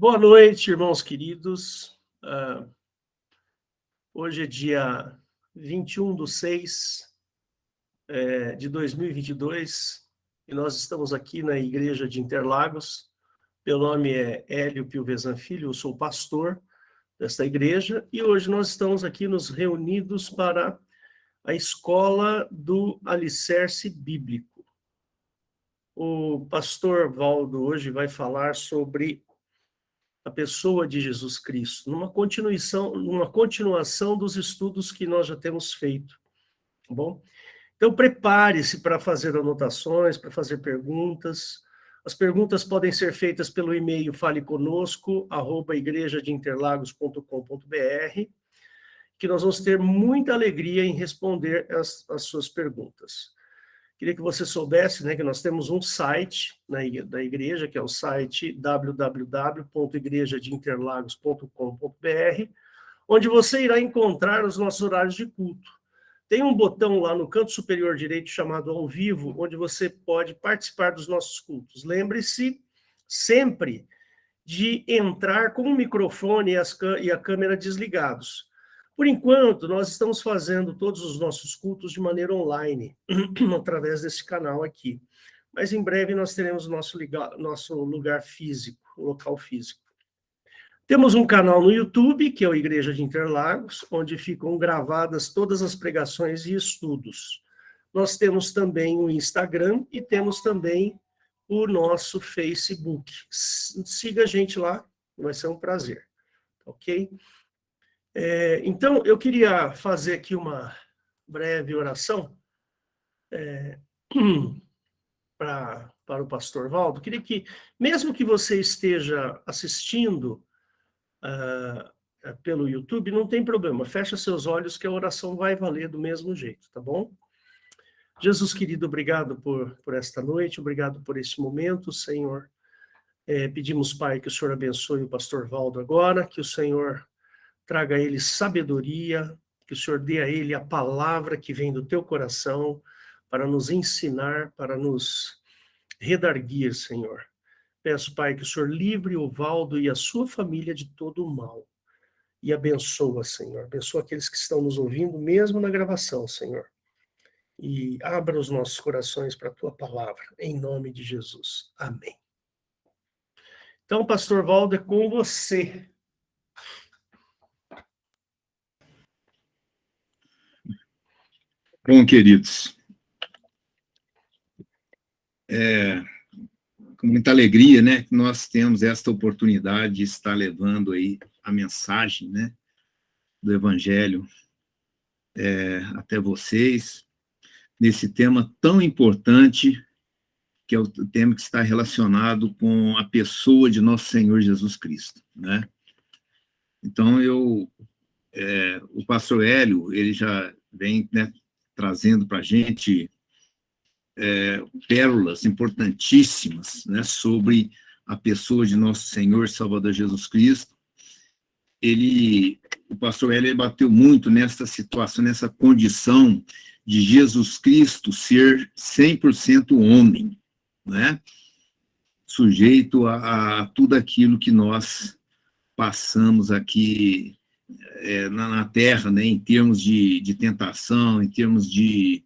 Boa noite, irmãos queridos. Hoje é dia 21/6 de 2022 e nós estamos aqui na Igreja de Interlagos. Meu nome é Hélio Pilvezan Filho, eu sou pastor desta igreja e hoje nós estamos aqui nos reunidos para a Escola do Alicerce Bíblico. O pastor Valdo hoje vai falar sobre a pessoa de Jesus Cristo, numa continuação dos estudos que nós já temos feito, tá bom? Então, prepare-se para fazer anotações, para fazer perguntas. As perguntas podem ser feitas pelo e-mail faleconosco@igrejadeinterlagos.com.br, que nós vamos ter muita alegria em responder as suas perguntas. Queria que você soubesse, que nós temos um site da igreja, que é o site www.igrejadeinterlagos.com.br, onde você irá encontrar os nossos horários de culto. Tem um botão lá no canto superior direito chamado Ao Vivo, onde você pode participar dos nossos cultos. Lembre-se sempre de entrar com o microfone e a câmera desligados. Por enquanto, nós estamos fazendo todos os nossos cultos de maneira online, através desse canal aqui. Mas em breve nós teremos nosso lugar físico, local físico. Temos um canal no YouTube, que é o Igreja de Interlagos, onde ficam gravadas todas as pregações e estudos. Nós temos também o Instagram e temos também o nosso Facebook. Siga a gente lá, vai ser um prazer, ok? Então, eu queria fazer aqui uma breve oração para o pastor Valdo. Queria que, mesmo que você esteja assistindo pelo YouTube, não tem problema, fecha seus olhos que a oração vai valer do mesmo jeito, tá bom? Jesus querido, obrigado por esta noite, obrigado por esse momento, Senhor. Pedimos, Pai, que o Senhor abençoe o pastor Valdo agora, que o Senhor traga a ele sabedoria, que o Senhor dê a ele a palavra que vem do teu coração para nos ensinar, para nos redarguir, Senhor. Peço, Pai, que o Senhor livre o Valdo e a sua família de todo o mal. E abençoa, Senhor. Abençoa aqueles que estão nos ouvindo, mesmo na gravação, Senhor. E abra os nossos corações para a tua palavra, em nome de Jesus. Amém. Então, pastor Valdo, é com você. Bom, queridos, com muita alegria, que nós temos esta oportunidade de estar levando aí a mensagem, do Evangelho até vocês, nesse tema tão importante, que é o tema que está relacionado com a pessoa de nosso Senhor Jesus Cristo, Então, o pastor Hélio, ele já vem, trazendo para a gente pérolas importantíssimas, sobre a pessoa de nosso Senhor Salvador Jesus Cristo. O pastor Hélio bateu muito nessa situação, nessa condição de Jesus Cristo ser 100% homem, sujeito a tudo aquilo que nós passamos aqui na Terra, em termos de tentação, em termos de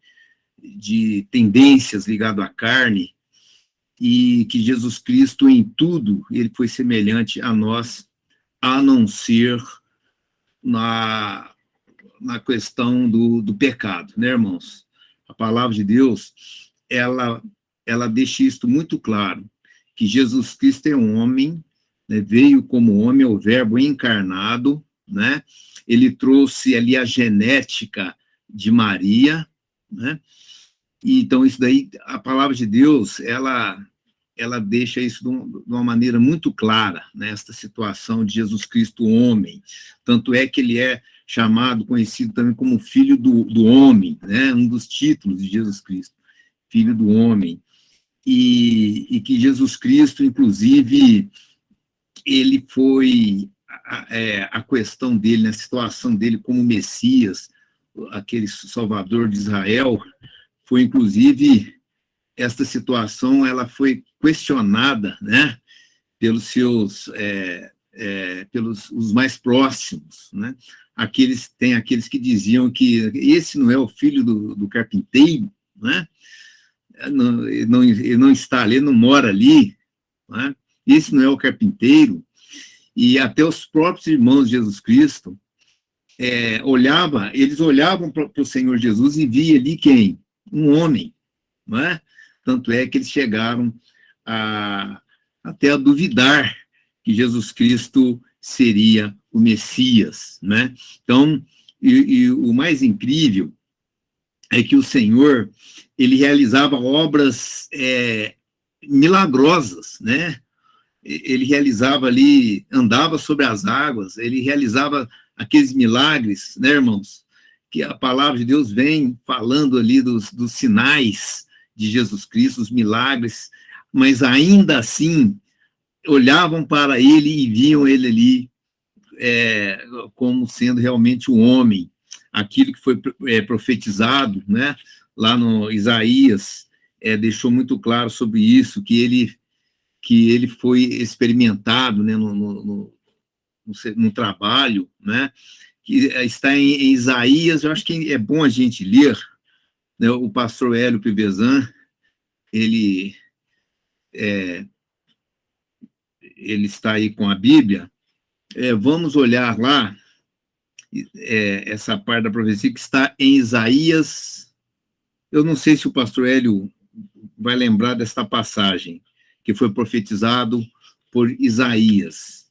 tendências ligadas à carne, e que Jesus Cristo, em tudo, ele foi semelhante a nós, a não ser na questão do pecado, irmãos? A palavra de Deus, ela deixa isso muito claro, que Jesus Cristo é um homem, veio como homem, o verbo encarnado, ele trouxe ali a genética de Maria, E, então, isso daí, a palavra de Deus, ela deixa isso de uma maneira muito clara, esta situação de Jesus Cristo homem. Tanto é que ele é conhecido também como filho do homem, um dos títulos de Jesus Cristo, filho do homem. E que Jesus Cristo, inclusive, ele foi, a questão dele, a situação dele como Messias, aquele Salvador de Israel, foi, inclusive, esta situação, ela foi questionada, pelos seus, pelos os mais próximos, né? Tem aqueles que diziam que esse não é o filho do carpinteiro, né? Ele não está ali, ele não mora ali, né? Esse não é o carpinteiro. E até os próprios irmãos de Jesus Cristo eles olhavam para o Senhor Jesus e via ali quem? Um homem, não é? Tanto é que eles chegaram até a duvidar que Jesus Cristo seria o Messias, né? Então, e o mais incrível é que o Senhor, ele realizava obras milagrosas, né? Ele realizava ali, andava sobre as águas, ele realizava aqueles milagres, né, irmãos? Que a palavra de Deus vem falando ali dos sinais de Jesus Cristo, os milagres, mas ainda assim olhavam para ele e viam ele ali como sendo realmente um homem, aquilo que foi profetizado, né? Lá no Isaías, deixou muito claro sobre isso, que ele foi experimentado, né, no trabalho, né, que está em Isaías. Eu acho que é bom a gente ler, né, o pastor Hélio Pivezan, ele está aí com a Bíblia. Vamos olhar lá essa parte da profecia que está em Isaías. Eu não sei se o pastor Hélio vai lembrar desta passagem, que foi profetizado por Isaías.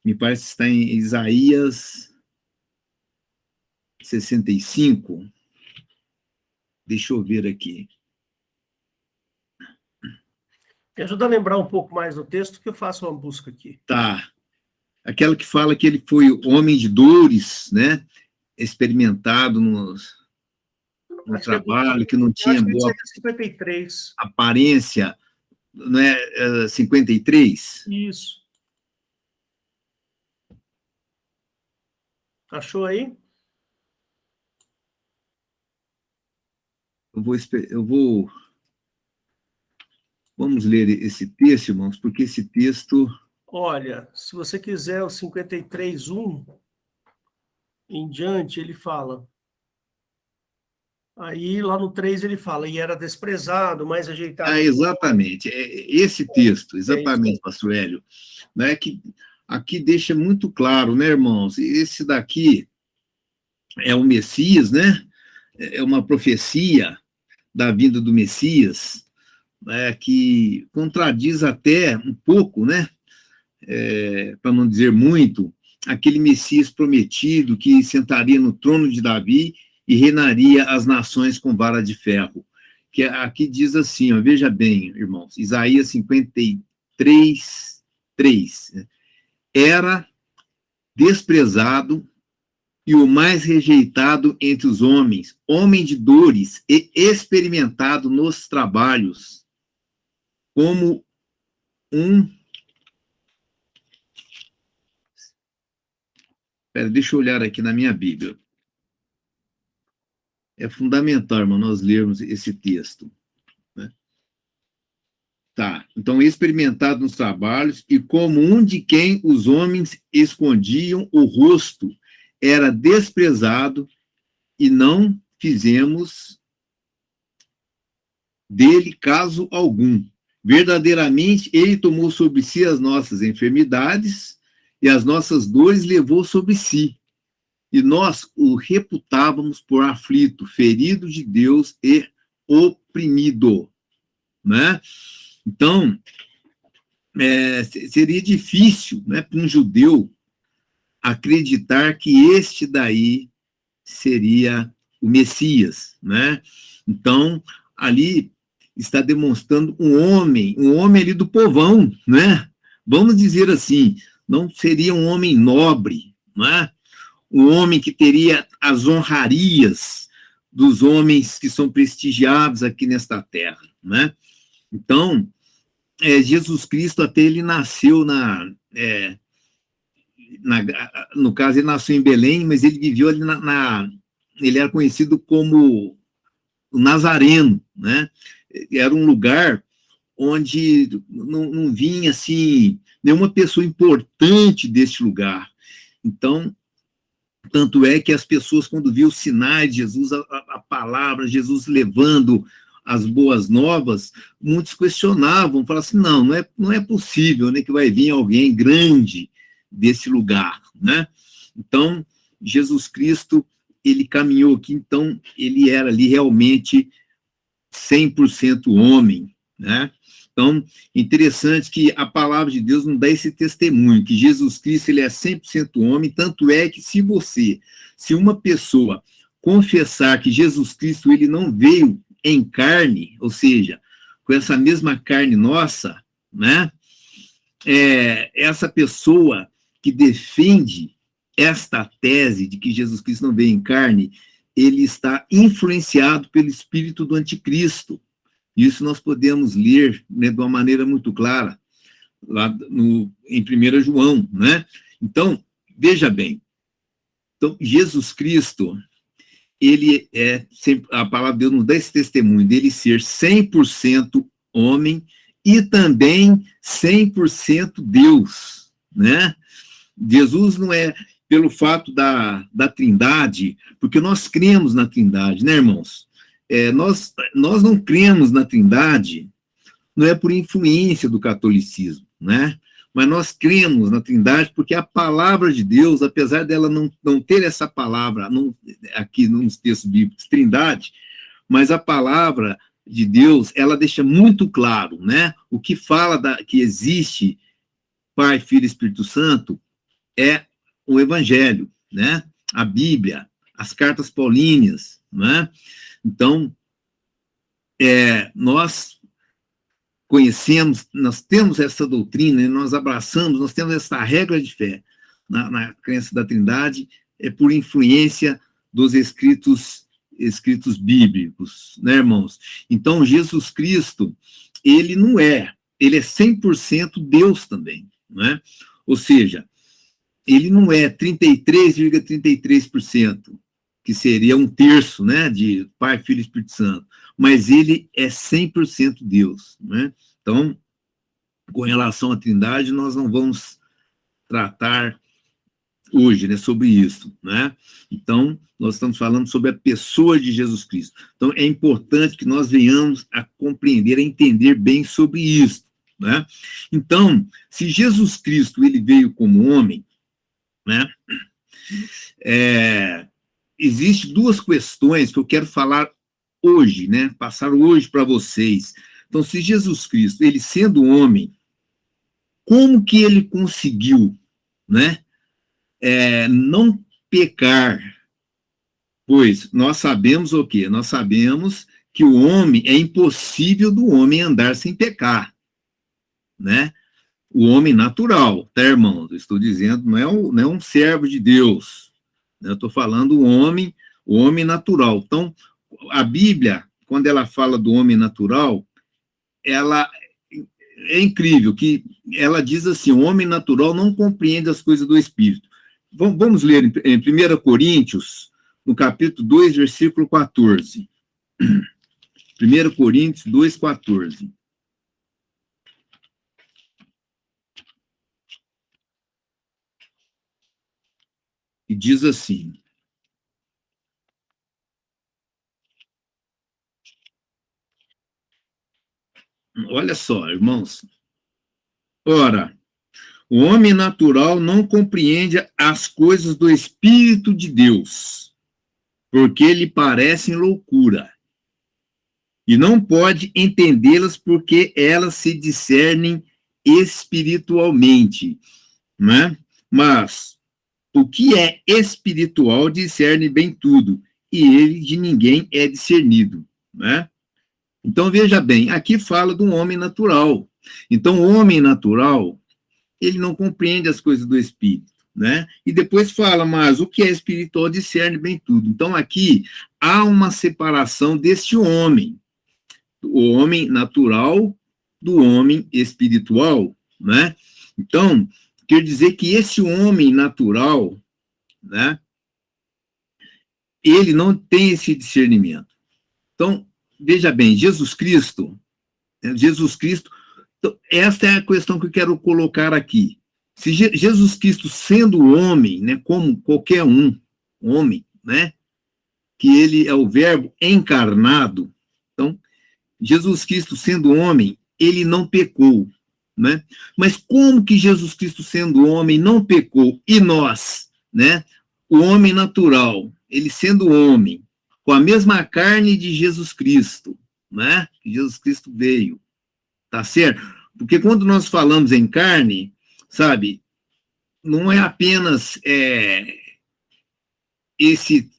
Me parece que está em Isaías 65. Deixa eu ver aqui. Me ajuda a lembrar um pouco mais do texto, que eu faço uma busca aqui. Tá. Aquela que fala que ele foi homem de dores, né? Experimentado no trabalho, que não tinha boa 53. aparência, não é 53? Isso. Achou aí? Vamos ler esse texto, irmãos, porque esse texto... Olha, se você quiser o 53:1 em diante, ele fala. Aí, lá no 3, ele fala, e era desprezado, mais ajeitado. Exatamente. Esse texto, exatamente, pastor Hélio, né, que aqui deixa muito claro, né, irmãos? Esse daqui é o Messias, né? É uma profecia da vinda do Messias, né, que contradiz até um pouco, né? Para não dizer muito, aquele Messias prometido que sentaria no trono de Davi e reinaria as nações com vara de ferro. Que aqui diz assim, ó, veja bem, irmãos, Isaías 53, 3. Era desprezado e o mais rejeitado entre os homens, homem de dores e experimentado nos trabalhos, como um... Deixa eu olhar aqui na minha Bíblia. É fundamental, irmão, nós lermos esse texto, né? Tá, então, experimentado nos trabalhos, e como um de quem os homens escondiam o rosto, era desprezado, e não fizemos dele caso algum. Verdadeiramente, ele tomou sobre si as nossas enfermidades, e as nossas dores levou sobre si. E nós o reputávamos por aflito, ferido de Deus e oprimido, né? Então, seria difícil, né, para um judeu acreditar que este daí seria o Messias, né? Então, ali está demonstrando um homem ali do povão, né? Vamos dizer assim, não seria um homem nobre, né? Um homem que teria as honrarias dos homens que são prestigiados aqui nesta terra, né? Então, Jesus Cristo até ele nasceu no caso, ele nasceu em Belém, mas ele viveu ali ele era conhecido como o Nazareno, né? Era um lugar onde não vinha, assim, nenhuma pessoa importante deste lugar. Então, tanto é que as pessoas, quando viam os sinais de Jesus, a palavra, Jesus levando as boas novas, muitos questionavam, falavam assim, não é possível, né, que vai vir alguém grande desse lugar, né? Então, Jesus Cristo, ele caminhou aqui, então, ele era ali realmente 100% homem, né? Então, interessante que a palavra de Deus nos dá esse testemunho, que Jesus Cristo, ele é 100% homem, tanto é que se uma pessoa confessar que Jesus Cristo, ele não veio em carne, ou seja, com essa mesma carne nossa, né? Essa pessoa que defende esta tese de que Jesus Cristo não veio em carne, ele está influenciado pelo espírito do anticristo. Isso nós podemos ler, né, de uma maneira muito clara, lá em 1 João, né? Então, veja bem, então, Jesus Cristo, ele a palavra de Deus nos dá esse testemunho dele ser 100% homem e também 100% Deus, né? Jesus não é pelo fato da Trindade, porque nós cremos na Trindade, né, irmãos? Nós não cremos na Trindade, não é por influência do catolicismo, né? Mas nós cremos na Trindade porque a palavra de Deus, apesar dela não ter essa palavra aqui nos textos bíblicos, Trindade, mas a palavra de Deus, ela deixa muito claro, né? O que fala que existe Pai, Filho e Espírito Santo é o Evangelho, né? A Bíblia, as cartas paulíneas, né? Então, nós conhecemos, nós temos essa doutrina, nós abraçamos, nós temos essa regra de fé na crença da Trindade, por influência dos escritos bíblicos, né, irmãos? Então, Jesus Cristo, ele é 100% Deus também, né? Ou seja, ele não é 33,33%, que seria um terço, né, de Pai, Filho e Espírito Santo, mas ele é 100% Deus, né? Então, com relação à Trindade, nós não vamos tratar hoje, né, sobre isso, né? Então, nós estamos falando sobre a pessoa de Jesus Cristo. Então, é importante que nós venhamos a compreender, a entender bem sobre isso, né? Então, se Jesus Cristo, ele veio como homem, né? Existem duas questões que eu quero falar hoje, né? Passar hoje para vocês. Então, se Jesus Cristo, ele sendo homem, como que ele conseguiu, né? Não pecar? Pois nós sabemos o quê? Nós sabemos que o homem, é impossível do homem andar sem pecar, né? O homem natural, tá, irmãos? Eu estou dizendo, não é um servo de Deus. Eu estou falando o homem natural. Então, a Bíblia, quando ela fala do homem natural, ela é incrível, que ela diz assim, o homem natural não compreende as coisas do Espírito. Vamos ler em 1 Coríntios, no capítulo 2, versículo 14. 1 Coríntios 2, 14. E diz assim, olha só, irmãos, ora, o homem natural não compreende as coisas do Espírito de Deus, porque lhe parecem loucura, e não pode entendê-las porque elas se discernem espiritualmente, né? Mas o que é espiritual discerne bem tudo, e ele de ninguém é discernido, né? Então, veja bem, aqui fala do homem natural. Então, o homem natural, ele não compreende as coisas do Espírito, né? E depois fala, mas o que é espiritual discerne bem tudo. Então, aqui há uma separação deste homem, o homem natural do homem espiritual, né? Então, quer dizer que esse homem natural, né, ele não tem esse discernimento. Então, veja bem, Jesus Cristo, Jesus Cristo, então, esta é a questão que eu quero colocar aqui. Se Jesus Cristo, sendo homem, né, como qualquer homem, né, que ele é o verbo encarnado, então, Jesus Cristo, sendo homem, ele não pecou, né? Mas como que Jesus Cristo, sendo homem, não pecou? E nós, né? O homem natural, ele sendo homem, com a mesma carne de Jesus Cristo, né? Que Jesus Cristo veio, tá certo? Porque quando nós falamos em carne, sabe, não é apenas esse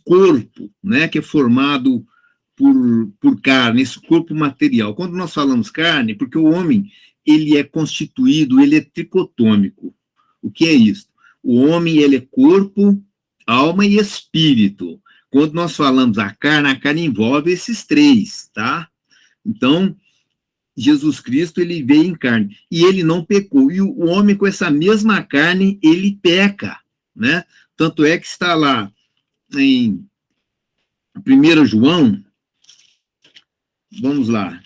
corpo, né, que é formado por carne, esse corpo material. Quando nós falamos carne, porque o homem, ele é constituído, ele é tricotômico. O que é isso? O homem, ele é corpo, alma e espírito. Quando nós falamos a carne envolve esses três, tá? Então, Jesus Cristo, ele veio em carne, e ele não pecou. E o homem, com essa mesma carne, ele peca, né? Tanto é que está lá em 1 João, vamos lá,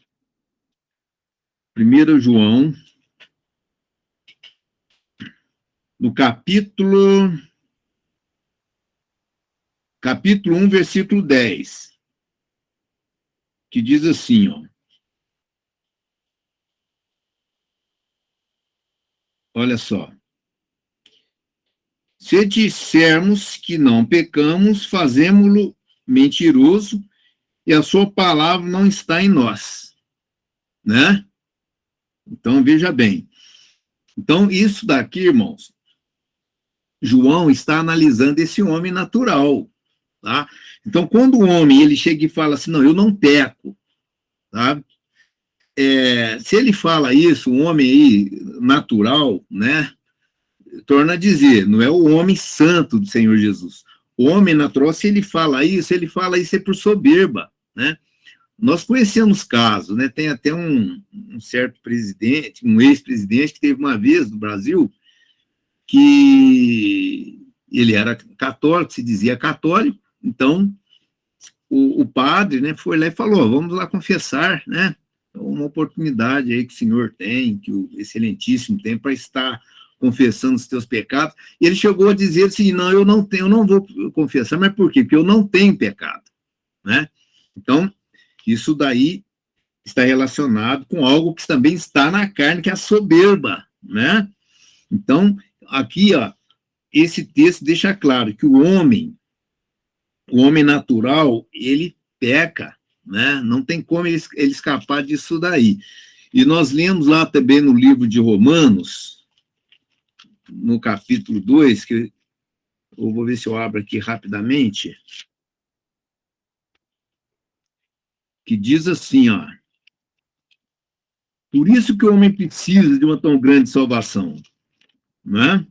1 João, no capítulo 1, versículo 10, que diz assim, ó, olha só, se dissermos que não pecamos, fazemo-lo mentiroso e a sua palavra não está em nós, né? Então, veja bem. Então, isso daqui, irmãos, João está analisando esse homem natural, tá? Então, quando o homem, ele chega e fala assim, não, eu não peco, tá? Se ele fala isso, um homem aí natural, né, torna a dizer, não é o homem santo do Senhor Jesus. O homem natural, se ele fala isso é por soberba, né? Nós conhecemos casos, né? Tem até um certo presidente, um ex-presidente que teve uma vez no Brasil que ele era católico, se dizia católico, então o padre, né, foi lá e falou, vamos lá confessar, né? Uma oportunidade aí que o senhor tem, que o excelentíssimo tem para estar confessando os teus pecados, e ele chegou a dizer assim, não, eu não vou confessar, mas por quê? Porque eu não tenho pecado, né? Então, isso daí está relacionado com algo que também está na carne, que é a soberba, né? Então, aqui, ó, esse texto deixa claro que o homem natural, ele peca, né? Não tem como ele escapar disso daí. E nós lemos lá também no livro de Romanos, no capítulo 2, que eu vou ver se eu abro aqui rapidamente, que diz assim, ó, por isso que o homem precisa de uma tão grande salvação, não é?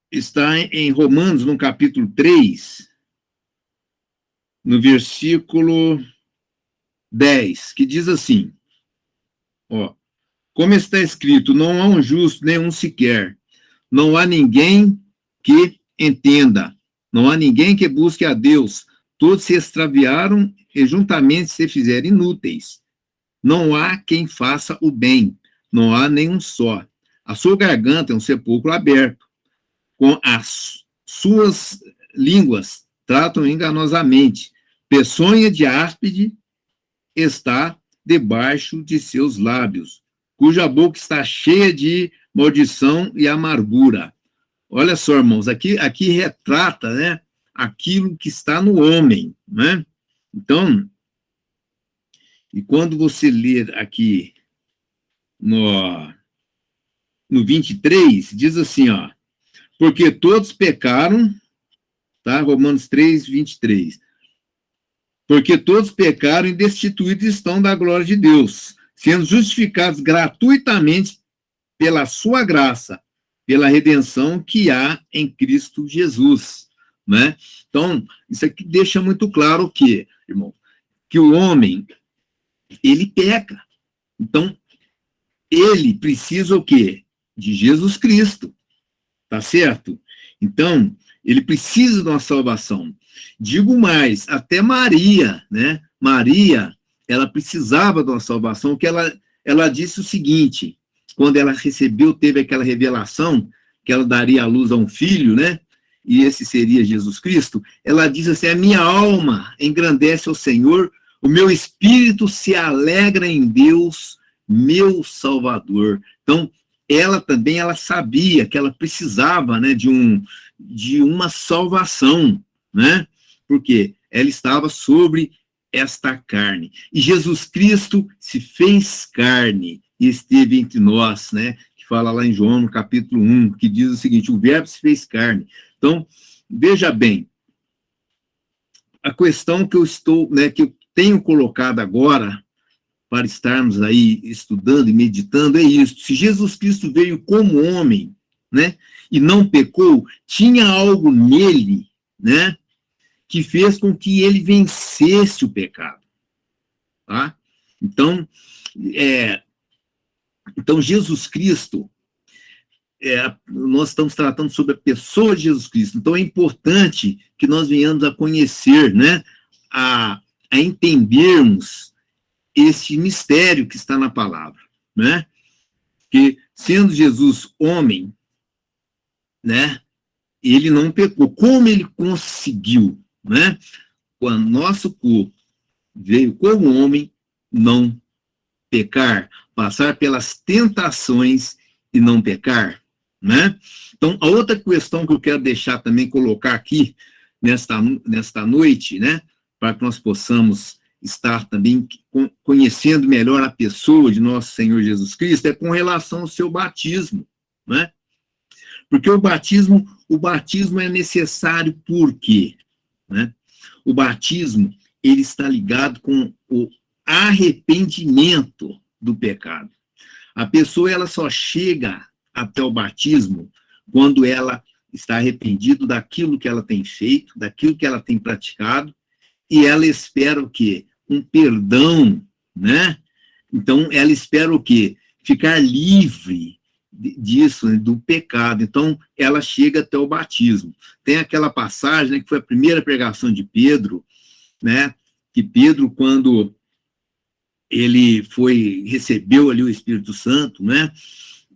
Está em Romanos, no capítulo 3, no versículo 10, que diz assim, ó, como está escrito, não há um justo, nenhum sequer, não há ninguém que entenda, não há ninguém que busque a Deus, todos se extraviaram e juntamente se fizeram inúteis. Não há quem faça o bem, não há nenhum só. A sua garganta é um sepulcro aberto, com as suas línguas tratam enganosamente, peçonha de áspide está debaixo de seus lábios, cuja boca está cheia de maldição e amargura. Olha só, irmãos, aqui retrata, né, aquilo que está no homem, né? Então, e quando você ler aqui no 23, diz assim, ó, porque todos pecaram, tá? Romanos 3, 23. Porque todos pecaram e destituídos estão da glória de Deus, sendo justificados gratuitamente pela sua graça, pela redenção que há em Cristo Jesus, né? Então, isso aqui deixa muito claro o quê, irmão? Que o homem, ele peca. Então, ele precisa o quê? De Jesus Cristo, tá certo? Então, ele precisa de uma salvação. Digo mais, até Maria, né? Maria, ela precisava de uma salvação, porque ela disse o seguinte, quando ela recebeu, teve aquela revelação, que ela daria à luz a um filho, né? E esse seria Jesus Cristo. Ela diz assim, a minha alma engrandece ao Senhor, o meu espírito se alegra em Deus, meu Salvador. Então, ela também, ela sabia que ela precisava, né, de uma salvação, né? Porque ela estava sobre esta carne. E Jesus Cristo se fez carne e esteve entre nós, né? Que fala lá em João, no capítulo 1, que diz o seguinte, o verbo se fez carne. Então, veja bem, a questão que eu estou, né, que eu tenho colocado agora, para estarmos aí estudando e meditando, é isso. Se Jesus Cristo veio como homem, né, e não pecou, tinha algo nele, né, que fez com que ele vencesse o pecado. Tá? Então, Jesus Cristo, nós estamos tratando sobre a pessoa de Jesus Cristo, então é importante que nós venhamos a conhecer, né, a entendermos esse mistério que está na palavra, né, que sendo Jesus homem, né, ele não pecou. Como ele conseguiu, né, com o nosso corpo, veio como homem, não pecar, passar pelas tentações e não pecar, né? Então, a outra questão que eu quero deixar também, colocar aqui, nesta noite, né, para que nós possamos estar também conhecendo melhor a pessoa de nosso Senhor Jesus Cristo, é com relação ao seu batismo, né? Porque o batismo é necessário por quê? Né? O batismo, ele está ligado com o arrependimento do pecado. A pessoa, ela só chega até o batismo quando ela está arrependida daquilo que ela tem feito, daquilo que ela tem praticado, e ela espera o quê? Um perdão, né? Então, ela espera o quê? Ficar livre disso, né, do pecado. Então, ela chega até o batismo. Tem aquela passagem, né, que foi a primeira pregação de Pedro, né? Que Pedro, quando ele recebeu ali o Espírito Santo, né?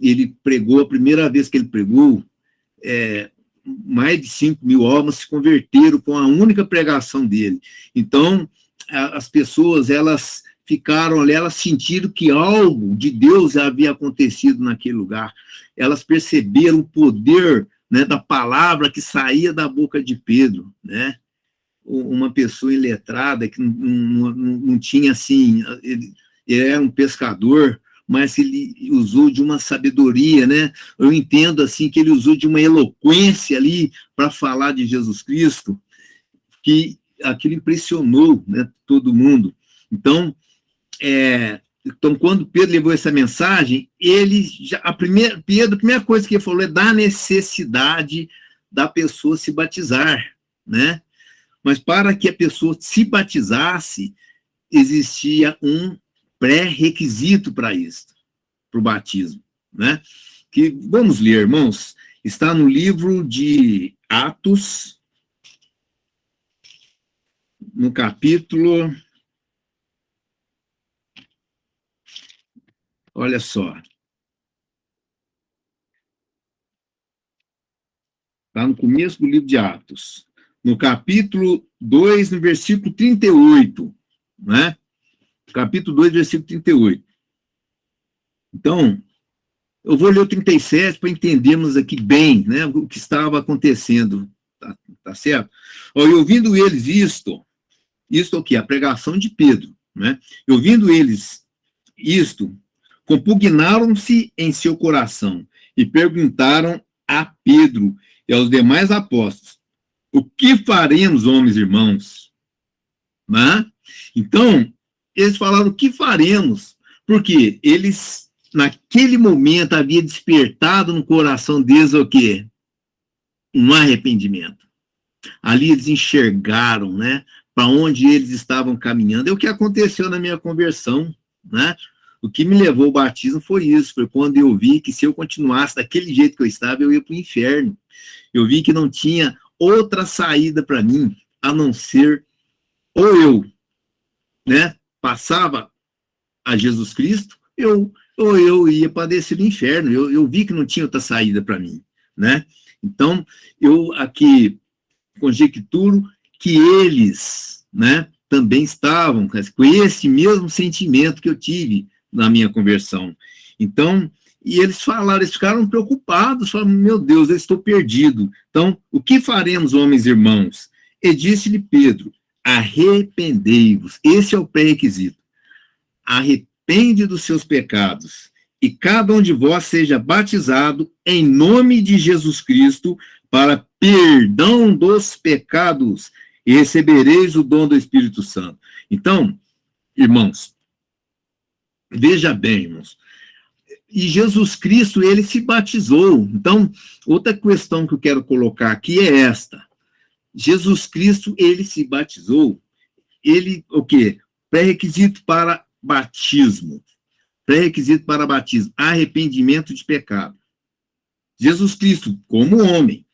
Ele pregou, a primeira vez que ele pregou, mais de 5.000 almas se converteram com a única pregação dele. Então, as pessoas, elas ficaram ali, elas sentiram que algo de Deus havia acontecido naquele lugar. Elas perceberam o poder, né, da palavra que saía da boca de Pedro, né? Uma pessoa iletrada que não tinha, assim, ele era um pescador, mas ele usou de uma sabedoria, né? Eu entendo, assim, que ele usou de uma eloquência ali para falar de Jesus Cristo, que aquilo impressionou, né, todo mundo. Então, quando Pedro levou essa mensagem, a primeira coisa que ele falou é da necessidade da pessoa se batizar, né? Mas para que a pessoa se batizasse, existia um pré-requisito para isso, para o batismo, né? Que, vamos ler, irmãos, está no livro de Atos, no capítulo, olha só, está no começo do livro de Atos, no capítulo 2, no versículo 38, né? Capítulo 2, versículo 38. Então, eu vou ler o 37 para entendermos aqui bem, né, o que estava acontecendo, tá certo? E ouvindo eles isto o que? A pregação de Pedro, né? E ouvindo eles isto, compugnaram-se em seu coração e perguntaram a Pedro e aos demais apóstolos, o que faremos, homens e irmãos? Né? Então, eles falaram, o que faremos? Porque eles, naquele momento, havia despertado no coração deles o quê? Um arrependimento. Ali eles enxergaram, né, para onde eles estavam caminhando. É o que aconteceu na minha conversão, né? O que me levou ao batismo foi isso, foi quando eu vi que se eu continuasse daquele jeito que eu estava, eu ia para o inferno. Eu vi que não tinha outra saída para mim, a não ser ou eu, né, passava a Jesus Cristo, ou eu ia padecer no inferno. Eu vi que não tinha outra saída para mim, né? Então, eu aqui conjecturo que eles, né, também estavam com esse mesmo sentimento que eu tive na minha conversão. Então, e eles falaram, eles ficaram preocupados, falaram, meu Deus, eu estou perdido. Então, o que faremos, homens e irmãos? E disse-lhe Pedro, arrependei-vos. Esse é o pré-requisito. Arrepende dos seus pecados, e cada um de vós seja batizado em nome de Jesus Cristo para perdão dos pecados, e recebereis o dom do Espírito Santo. Então, irmãos, veja bem, irmãos, e Jesus Cristo, ele se batizou. Então, outra questão que eu quero colocar aqui é esta. Jesus Cristo, ele se batizou. Ele, o quê? Pré-requisito para batismo. Pré-requisito para batismo, arrependimento de pecado. Jesus Cristo, como homem,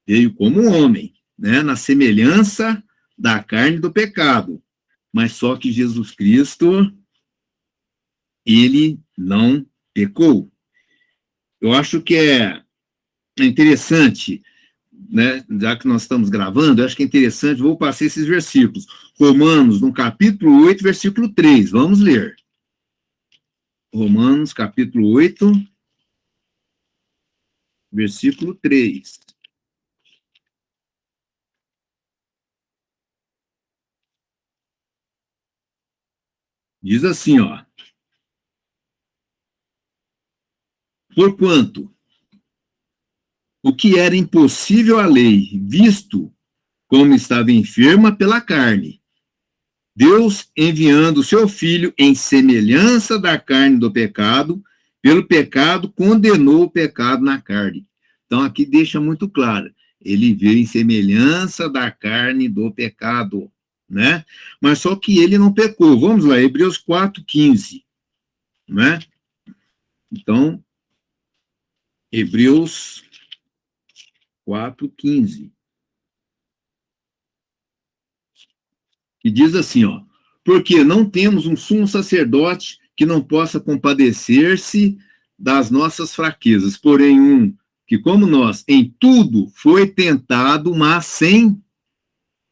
veio como homem, né, na semelhança da carne do pecado. Mas só que Jesus Cristo, ele não pecou. Eu acho que é interessante, né, já que nós estamos gravando, eu acho que é interessante, vou passar esses versículos. Romanos, no capítulo 8, versículo 3, vamos ler. Romanos, capítulo 8, versículo 3. Diz assim, ó. Porquanto o que era impossível à lei, visto como estava enferma pela carne, Deus, enviando o seu Filho em semelhança da carne do pecado, pelo pecado, condenou o pecado na carne. Então, aqui deixa muito claro, ele veio em semelhança da carne do pecado, né? Mas só que ele não pecou. Vamos lá, Hebreus 4:15, né? Então, Hebreus 4:15. Que diz assim, ó, porque não temos um sumo sacerdote que não possa compadecer-se das nossas fraquezas, porém um que, como nós, em tudo foi tentado, mas sem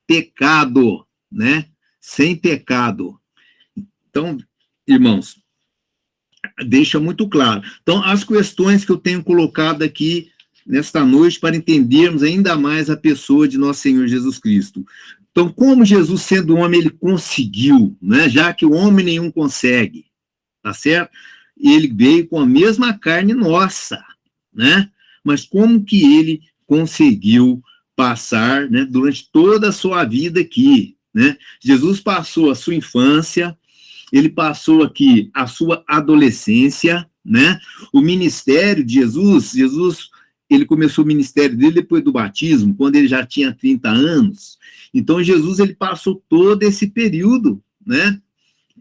pecado, né? Sem pecado. Então, irmãos, deixa muito claro. Então, as questões que eu tenho colocado aqui nesta noite para entendermos ainda mais a pessoa de nosso Senhor Jesus Cristo. Então, como Jesus, sendo homem, ele conseguiu, né? Já que o homem nenhum consegue, tá certo? Ele veio com a mesma carne nossa, né? Mas como que ele conseguiu passar, né, durante toda a sua vida aqui, né? Jesus passou a sua infância, ele passou aqui a sua adolescência, né? O ministério de Jesus, ele começou o ministério dele depois do batismo, quando ele já tinha 30 anos. Então, Jesus, ele passou todo esse período, né,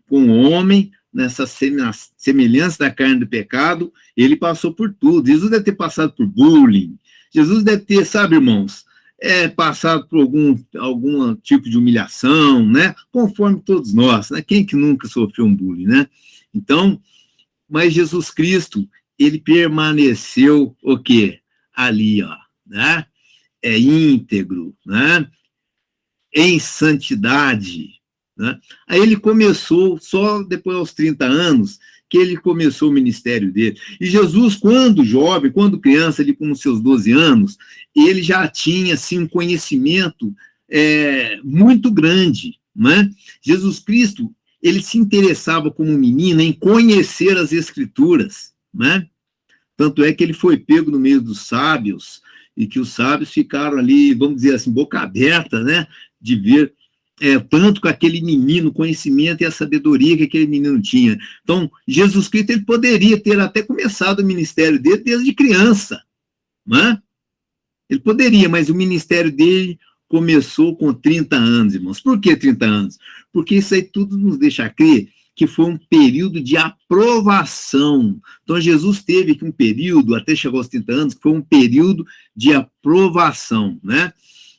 com o homem, nessa semelhança da carne do pecado, ele passou por tudo. Jesus deve ter passado por bullying, Jesus deve ter, sabe, irmãos, passado por algum tipo de humilhação, né, conforme todos nós, né, quem que nunca sofreu um bullying, né? Então, mas Jesus Cristo, ele permaneceu, o quê? Ali, ó, né, íntegro, né, em santidade, né? Aí ele começou, só depois aos 30 anos, que ele começou o ministério dele. E Jesus, quando jovem, quando criança, ele com seus 12 anos, ele já tinha, assim, um conhecimento muito grande, né? Jesus Cristo, ele se interessava como menino em conhecer as Escrituras, né? Tanto é que ele foi pego no meio dos sábios, e que os sábios ficaram ali, vamos dizer assim, boca aberta, né? De ver tanto com aquele menino, o conhecimento e a sabedoria que aquele menino tinha. Então, Jesus Cristo, ele poderia ter até começado o ministério dele desde criança, né? Ele poderia, mas o ministério dele começou com 30 anos, irmãos. Por que 30 anos? Porque isso aí tudo nos deixa crer que foi um período de aprovação. Então, Jesus teve aqui um período, até chegar aos 30 anos, que foi um período de aprovação, né?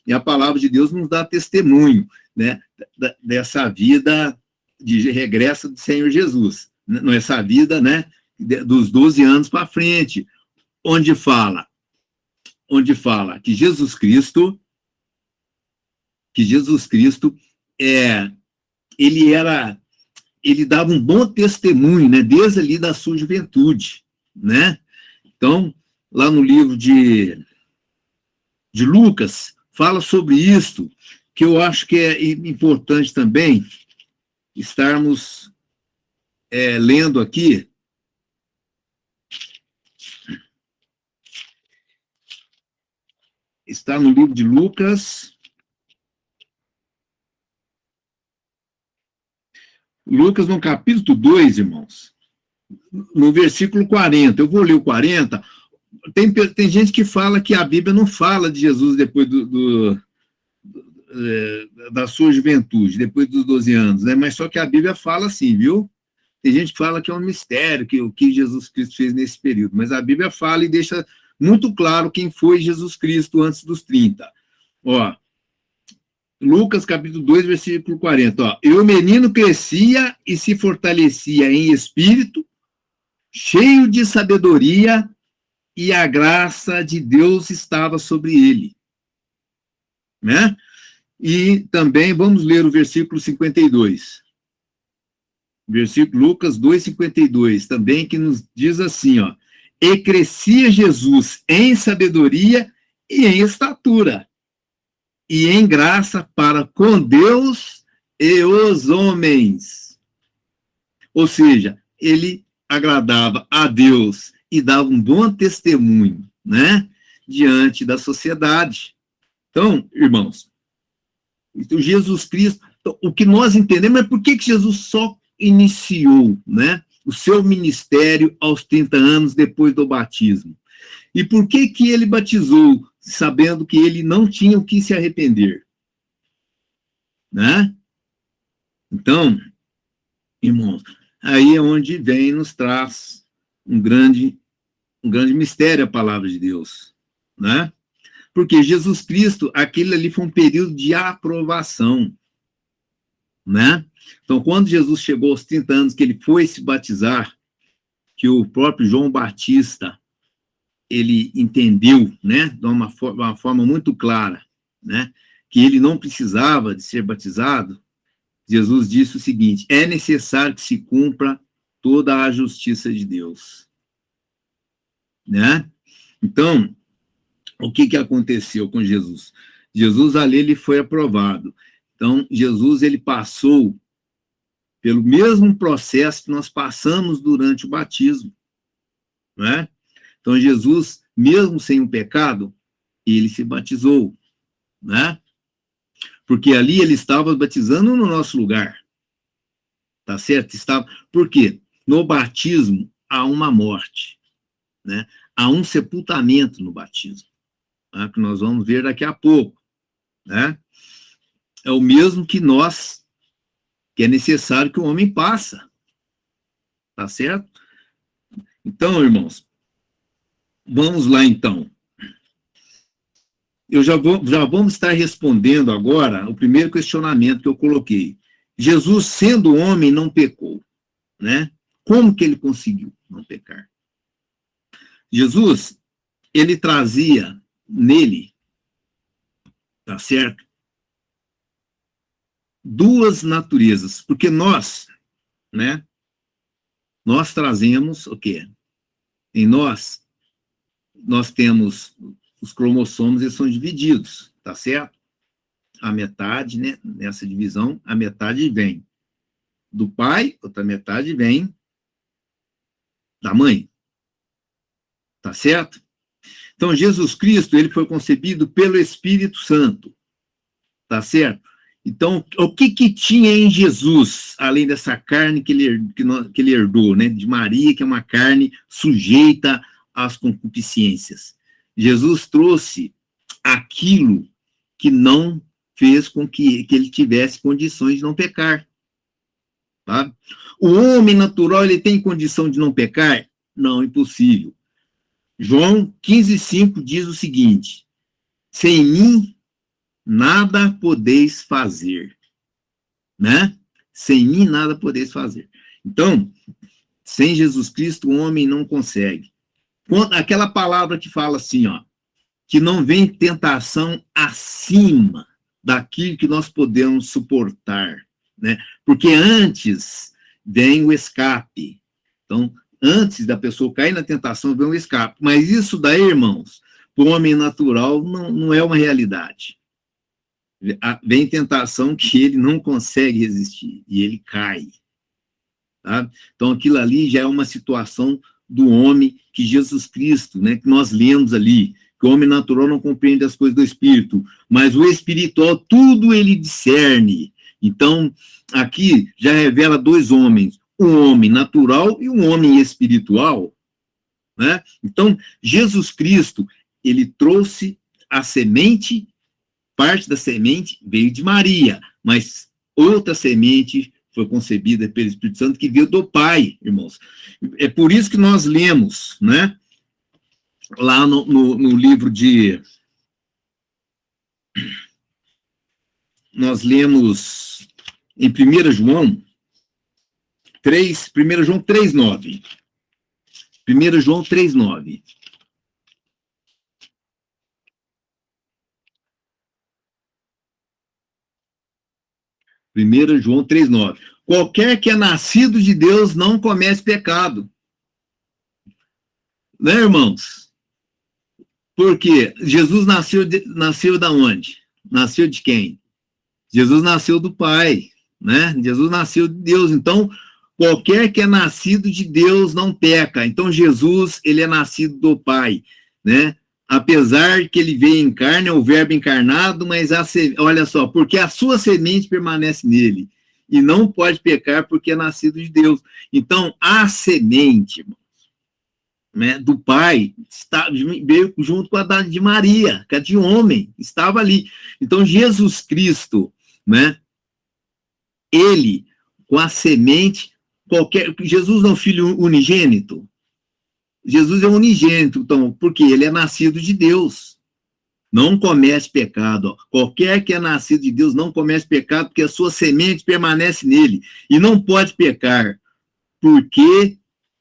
E a palavra de Deus nos dá testemunho, né, dessa vida de regresso do Senhor Jesus, nessa vida, né, dos 12 anos para frente, onde fala que Jesus Cristo ele dava um bom testemunho, né, desde ali da sua juventude, né? Então, lá no livro de Lucas, fala sobre isso, que eu acho que é importante também estarmos lendo aqui. Está no livro de Lucas. Lucas, no capítulo 2, irmãos, no versículo 40. Eu vou ler o 40. Tem gente que fala que a Bíblia não fala de Jesus depois da sua juventude, depois dos 12 anos, né? Mas só que a Bíblia fala assim, viu? Tem gente que fala que é um mistério, o que Jesus Cristo fez nesse período, mas a Bíblia fala e deixa muito claro quem foi Jesus Cristo antes dos 30. Ó, Lucas, capítulo 2, versículo 40. Ó, e o menino crescia e se fortalecia em espírito, cheio de sabedoria, e a graça de Deus estava sobre ele. Né? E também vamos ler o versículo 52. Versículo Lucas 2, 52, também, que nos diz assim, ó, e crescia Jesus em sabedoria e em estatura, e em graça para com Deus e os homens. Ou seja, ele agradava a Deus e dava um bom testemunho, né, diante da sociedade. Então, irmãos, Jesus Cristo, o que nós entendemos é por que Jesus só iniciou, né, o seu ministério aos 30 anos depois do batismo. E por que ele batizou, sabendo que ele não tinha o que se arrepender? Né? Então, irmãos, aí é onde nos traz um grande mistério a palavra de Deus, né? Porque Jesus Cristo, aquele ali foi um período de aprovação, né? Então, quando Jesus chegou aos 30 anos, que ele foi se batizar, que o próprio João Batista, ele entendeu, né, de uma forma muito clara, né, que ele não precisava de ser batizado, Jesus disse o seguinte: é necessário que se cumpra toda a justiça de Deus. Né? Então, o que aconteceu com Jesus? Jesus ali, ele foi aprovado. Então, Jesus, ele passou pelo mesmo processo que nós passamos durante o batismo. Né? Então, Jesus, mesmo sem um pecado, ele se batizou. Né? Porque ali ele estava batizando no nosso lugar. Tá certo? Por quê? No batismo há uma morte. Né? Há um sepultamento no batismo, né? Que nós vamos ver daqui a pouco. Né? É o mesmo que é necessário que o homem passe. Tá certo? Então, irmãos, vamos lá então. Já vamos estar respondendo agora o primeiro questionamento que eu coloquei. Jesus, sendo homem, não pecou, né? Como que ele conseguiu não pecar? Jesus, ele trazia nele, tá certo? Duas naturezas, porque nós, né? Nós trazemos o quê? Em nós temos os cromossomos, eles são divididos, tá certo? A metade, né, nessa divisão, a metade vem do pai, outra metade vem da mãe. Tá certo? Então, Jesus Cristo, ele foi concebido pelo Espírito Santo. Tá certo? Então, o que tinha em Jesus, além dessa carne que ele herdou, né, de Maria, que é uma carne sujeita às concupiscências? Jesus trouxe aquilo que não fez com que ele tivesse condições de não pecar. Tá? O homem natural, ele tem condição de não pecar? Não, impossível. João 15,5 diz o seguinte: sem mim nada podeis fazer, né? Sem mim, nada podeis fazer. Então, sem Jesus Cristo, o homem não consegue. Aquela palavra que fala assim, ó, que não vem tentação acima daquilo que nós podemos suportar, né? Porque antes vem o escape. Então, antes da pessoa cair na tentação, vem o escape. Mas isso daí, irmãos, para o homem natural, não é uma realidade. Vem tentação que ele não consegue resistir, e ele cai. Tá? Então, aquilo ali já é uma situação do homem que Jesus Cristo, né, que nós lemos ali, que o homem natural não compreende as coisas do Espírito, mas o espiritual, tudo ele discerne. Então, aqui já revela dois homens, um homem natural e um homem espiritual. Né? Então, Jesus Cristo, ele trouxe a semente, parte da semente veio de Maria, mas outra semente foi concebida pelo Espírito Santo, que veio do Pai, irmãos. É por isso que nós lemos, né, lá no livro de... Nós lemos em 1 João 3:9. 1 João 3:9. 1 João 3:9. Qualquer que é nascido de Deus não comete pecado. Né, irmãos? Porque Jesus nasceu da onde? Nasceu de quem? Jesus nasceu do Pai, né? Jesus nasceu de Deus. Então, qualquer que é nascido de Deus não peca. Então, Jesus, ele é nascido do Pai, né? Apesar que ele veio em carne, é o verbo encarnado, mas olha só, porque a sua semente permanece nele, e não pode pecar porque é nascido de Deus. Então, a semente, né, do Pai veio junto com a de Maria, que é de homem, estava ali. Então, Jesus Cristo, né, ele, com a semente, Jesus não é um filho unigênito? Jesus é unigênito, então, porque ele é nascido de Deus. Não comete pecado. Ó. Qualquer que é nascido de Deus não comete pecado, porque a sua semente permanece nele. E não pode pecar, porque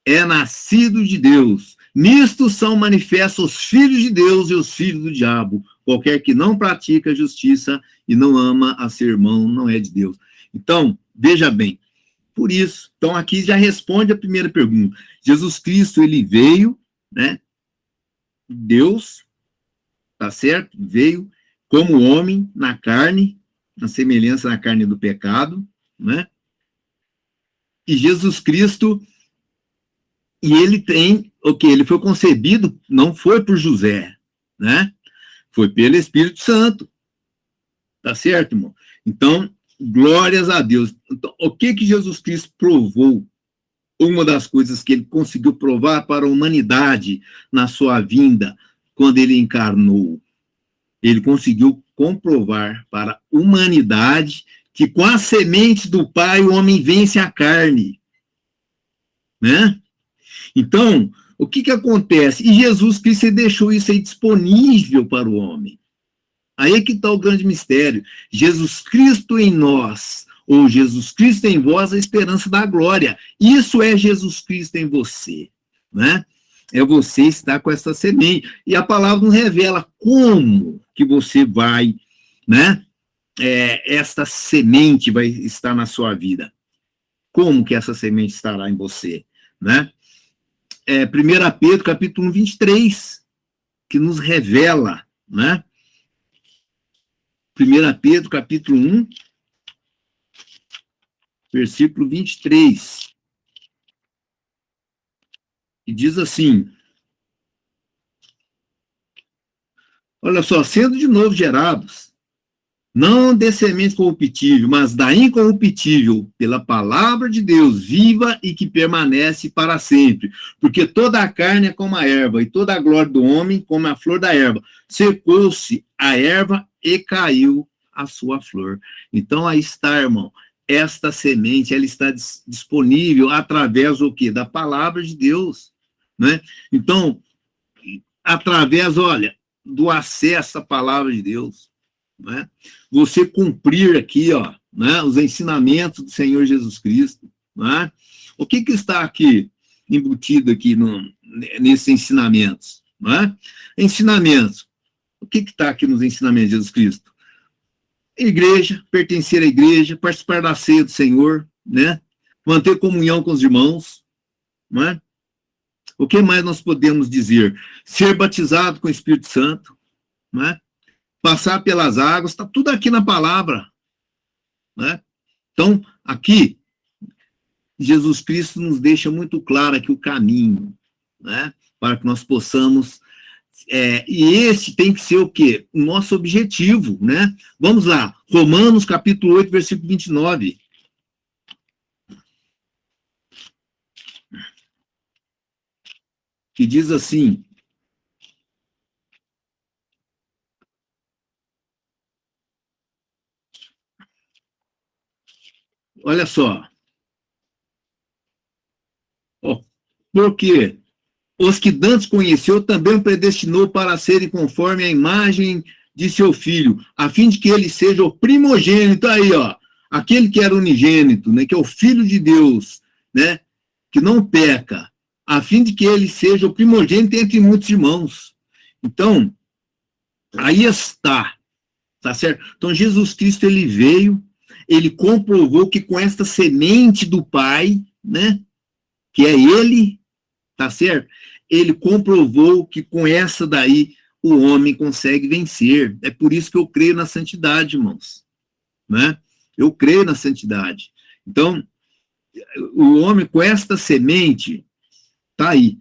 é nascido de Deus. Nisto são manifestos os filhos de Deus e os filhos do diabo. Qualquer que não pratica a justiça e não ama a seu irmão não é de Deus. Então, veja bem, por isso, então aqui já responde a primeira pergunta. Jesus Cristo, ele veio, né? Deus, tá certo? Veio como homem na carne, na semelhança na carne do pecado, né? E Jesus Cristo, e ele tem, ele foi concebido, não foi por José, né? Foi pelo Espírito Santo. Tá certo, irmão? Então, glórias a Deus. Então, o que Jesus Cristo provou? Uma das coisas que ele conseguiu provar para a humanidade na sua vinda, quando ele encarnou. Ele conseguiu comprovar para a humanidade que com a semente do Pai o homem vence a carne. Né? Então, o que acontece? E Jesus Cristo deixou isso aí disponível para o homem. Aí é que está o grande mistério. Jesus Cristo em nós, ou Jesus Cristo em vós, a esperança da glória. Isso é Jesus Cristo em você, né? É você estar com essa semente. E a palavra nos revela como que você vai, né? Esta semente vai estar na sua vida. Como que essa semente estará em você, né? 1 Pedro, capítulo 1, 23, que nos revela, né? 1 Pedro, capítulo 1, versículo 23. E diz assim, olha só, sendo de novo gerados, não de semente corruptível, mas da incorruptível, pela palavra de Deus, viva e que permanece para sempre. Porque toda a carne é como a erva, e toda a glória do homem como a flor da erva. Secou-se a erva e caiu a sua flor. Então, aí está, irmão, esta semente, ela está disponível através do quê? Da palavra de Deus, né? Então, através, olha, do acesso à palavra de Deus, né? Você cumprir aqui, ó, né, os ensinamentos do Senhor Jesus Cristo, né? O que está aqui embutido aqui nesses ensinamentos, né? Ensinamentos. O que está aqui nos ensinamentos de Jesus Cristo? Igreja, pertencer à igreja, participar da ceia do Senhor, né? Manter comunhão com os irmãos, né? O que mais nós podemos dizer? Ser batizado com o Espírito Santo, né? Passar pelas águas, está tudo aqui na palavra, né? Então, aqui, Jesus Cristo nos deixa muito claro aqui o caminho, né? Para que nós possamos, e esse tem que ser o quê? O nosso objetivo, né? Vamos lá, Romanos capítulo 8, versículo 29. Que diz assim: olha só, ó, porque os que dantes conheceu também o predestinou para serem conforme a imagem de seu filho, a fim de que ele seja o primogênito, aí, ó, aquele que era unigênito, né, que é o filho de Deus, né, que não peca, a fim de que ele seja o primogênito entre muitos irmãos. Então, aí está, tá certo? Então, Jesus Cristo, ele veio, ele comprovou que com esta semente do Pai, né, que é ele, tá certo? Ele comprovou que com essa daí o homem consegue vencer. É por isso que eu creio na santidade, irmãos, né? Eu creio na santidade. Então, o homem com esta semente tá aí.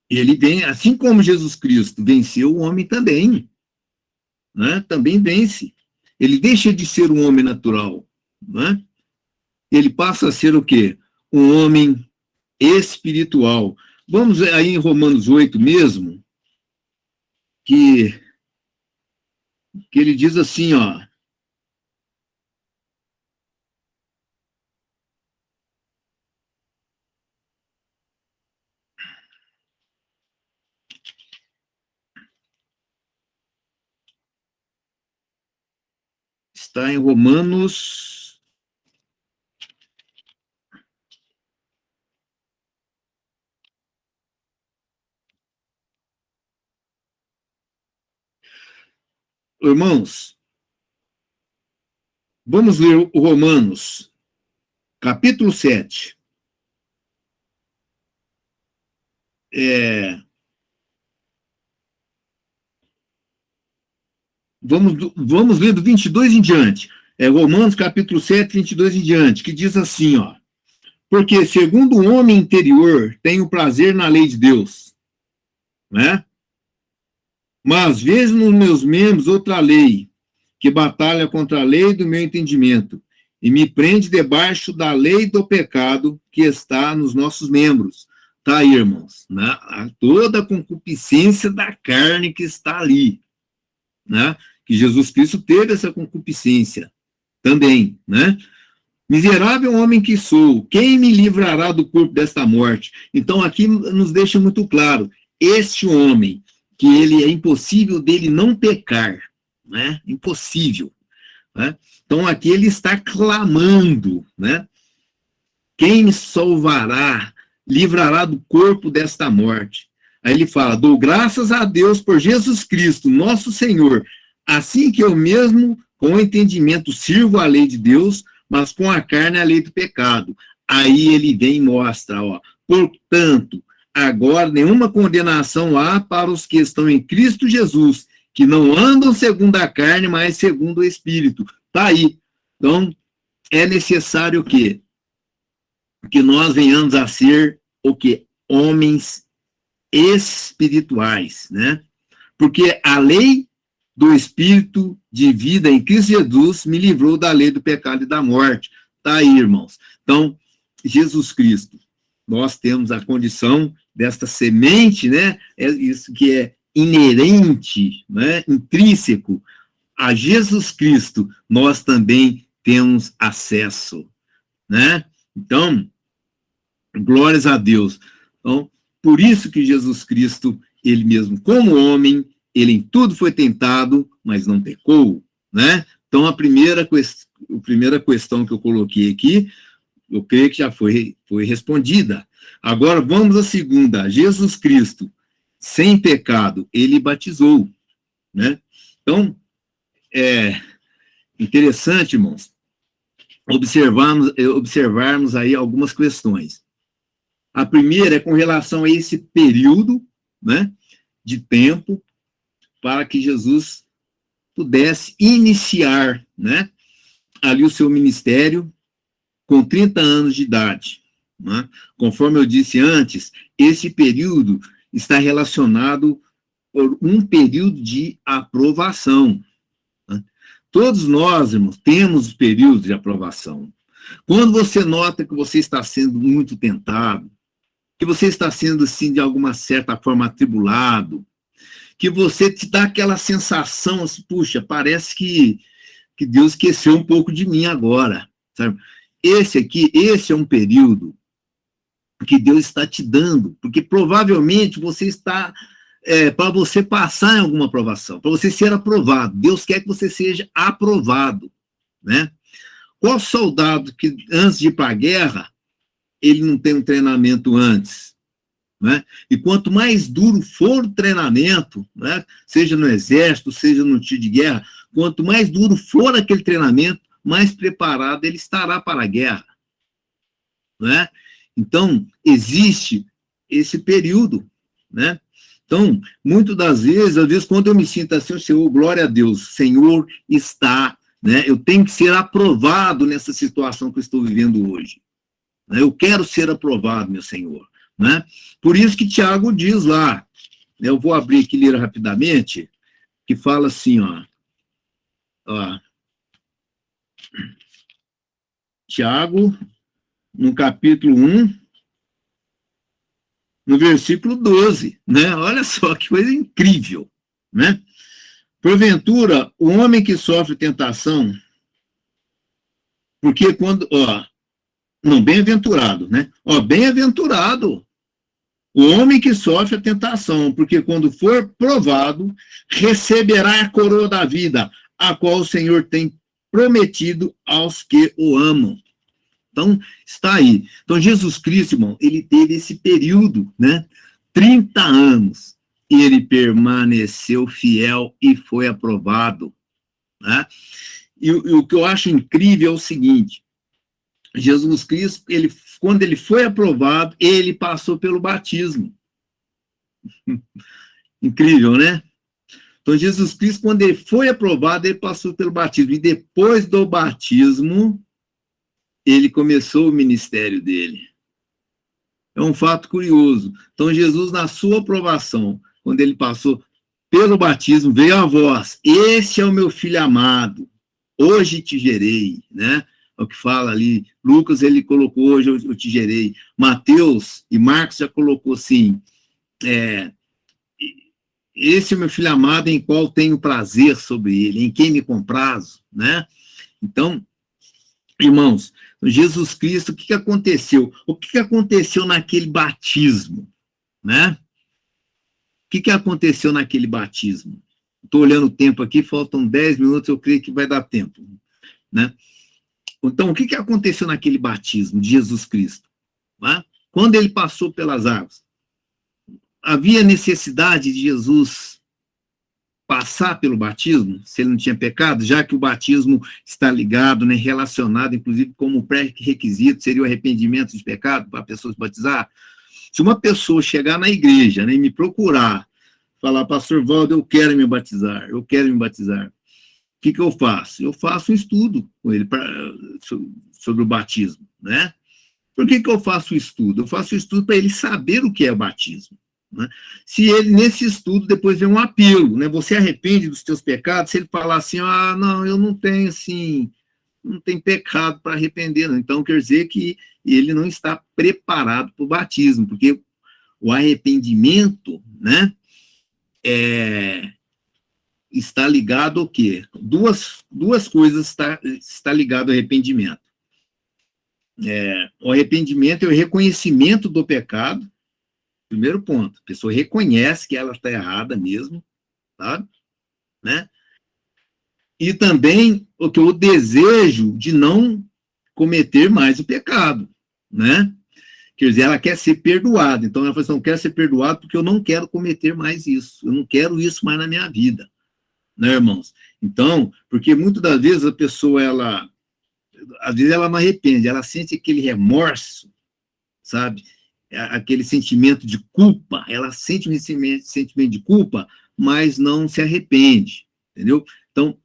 Ele vem, assim como Jesus Cristo venceu, o homem também, né? Também vence. Ele deixa de ser um homem natural, né? Ele passa a ser o quê? Um homem espiritual. Vamos aí em Romanos 8 mesmo, que ele diz assim, ó. Está em Romanos. Irmãos, vamos ler o Romanos, capítulo 7. Vamos ler do 22 em diante. Romanos, capítulo 7, 22 em diante, que diz assim, ó. Porque, segundo o homem interior, tenho prazer na lei de Deus, né? Mas vejo nos meus membros outra lei, que batalha contra a lei do meu entendimento, e me prende debaixo da lei do pecado que está nos nossos membros. Tá aí, irmãos, né? Toda a concupiscência da carne que está ali, né? Que Jesus Cristo teve essa concupiscência também, né? Miserável homem que sou, quem me livrará do corpo desta morte? Então, aqui nos deixa muito claro, este homem, que ele é impossível dele não pecar, né? Impossível, né? Então, aqui ele está clamando, né? Quem me salvará, livrará do corpo desta morte? Aí ele fala, dou graças a Deus por Jesus Cristo, nosso Senhor, assim que eu mesmo, com o entendimento, sirvo a lei de Deus, mas com a carne a lei do pecado. Aí ele vem e mostra, ó, portanto, agora nenhuma condenação há para os que estão em Cristo Jesus, que não andam segundo a carne, mas segundo o Espírito. Tá aí. Então, é necessário o quê? Que nós venhamos a ser o quê? Homens espirituais, né? Porque a lei do Espírito de vida em Cristo Jesus me livrou da lei do pecado e da morte. Tá aí, irmãos. Então, Jesus Cristo, nós temos a condição desta semente, né? É isso que é inerente, né? Intrínseco a Jesus Cristo, nós também temos acesso, né? Então, glórias a Deus. Então, por isso que Jesus Cristo, ele mesmo, como homem, ele em tudo foi tentado, mas não pecou, né? Então, a primeira questão que eu coloquei aqui, eu creio que já foi respondida. Agora, vamos à segunda. Jesus Cristo, sem pecado, ele batizou, né? Então, é interessante, irmãos, observarmos aí algumas questões. A primeira é com relação a esse período, né, de tempo para que Jesus pudesse iniciar, né, ali o seu ministério com 30 anos de idade, né? Conforme eu disse antes, esse período está relacionado por um período de aprovação, né? Todos nós, irmãos, temos períodos de aprovação. Quando você nota que você está sendo muito tentado, que você está sendo, assim, de alguma certa forma atribulado, que você te dá aquela sensação, assim, puxa, parece que Deus esqueceu um pouco de mim agora, sabe? Esse é um período que Deus está te dando, porque provavelmente você está, para você passar em alguma aprovação, para você ser aprovado, Deus quer que você seja aprovado, né? Qual soldado que, antes de ir para a guerra, ele não tem um treinamento antes, né? E quanto mais duro for o treinamento, né, seja no exército, seja no tiro de guerra, quanto mais duro for aquele treinamento, mais preparado ele estará para a guerra, né? Então, existe esse período, né? Então, muitas das vezes, às vezes, quando eu me sinto assim, Senhor, glória a Deus, o Senhor está, né? Eu tenho que ser aprovado nessa situação que eu estou vivendo hoje. Eu quero ser aprovado, meu Senhor, né? Por isso que Tiago diz lá, eu vou abrir aqui e ler rapidamente, que fala assim, ó, Tiago, no capítulo 1, no versículo 12, né? Olha só que coisa incrível, né? Porventura, o homem que sofre tentação, porque quando, não, bem-aventurado, né? Bem-aventurado o homem que sofre a tentação, porque quando for provado, receberá a coroa da vida, a qual o Senhor tem prometido aos que o amam. Então, está aí. Então, Jesus Cristo, irmão, ele teve esse período, né? 30 anos, e ele permaneceu fiel e foi aprovado, né? E o que eu acho incrível é o seguinte, Jesus Cristo, quando ele foi aprovado, ele passou pelo batismo. Incrível, né? Então, Jesus Cristo, quando ele foi aprovado, ele passou pelo batismo. E depois do batismo, ele começou o ministério dele. É um fato curioso. Então, Jesus, na sua aprovação, quando ele passou pelo batismo, veio a voz: esse é o meu filho amado, hoje te gerei, né? É o que fala ali. Lucas, ele colocou: hoje eu te gerei. Mateus e Marcos já colocou assim: esse é o meu filho amado, em qual tenho prazer sobre ele, em quem me comprazo, né? Então, irmãos, Jesus Cristo, o que aconteceu? O que aconteceu naquele batismo, né? O que aconteceu naquele batismo? Estou olhando o tempo aqui, faltam 10 minutos, eu creio que vai dar tempo, né? Então, o que aconteceu naquele batismo de Jesus Cristo? Né? Quando ele passou pelas águas, havia necessidade de Jesus passar pelo batismo, se ele não tinha pecado, já que o batismo está ligado, né, relacionado, inclusive, como pré-requisito, seria o arrependimento de pecado para a pessoa se batizar. Se uma pessoa chegar na igreja, né, e me procurar, falar: pastor Valdo, eu quero me batizar, o que eu faço? Eu faço um estudo com ele sobre o batismo, né? Por que eu faço o estudo? Eu faço o estudo para ele saber o que é o batismo, né? Se ele, nesse estudo, depois vem um apelo, né? Você arrepende dos teus pecados? Se ele falar assim: não, eu não tenho, assim, não tem pecado para arrepender, não. Então, quer dizer que ele não está preparado para o batismo, porque o arrependimento, né, está ligado ao quê? Duas coisas está ligado ao arrependimento. O arrependimento é o reconhecimento do pecado, primeiro ponto. A pessoa reconhece que ela está errada mesmo, tá? Né? E também o desejo de não cometer mais o pecado, né? Quer dizer, ela quer ser perdoada. Então, ela falou assim, não quero ser perdoada porque eu não quero cometer mais isso. Eu não quero isso mais na minha vida, né, irmãos? Então, porque muitas das vezes a pessoa, às vezes ela não arrepende, ela sente aquele remorso, sabe? Aquele sentimento de culpa. Ela sente um sentimento de culpa, mas não se arrepende, entendeu? Então,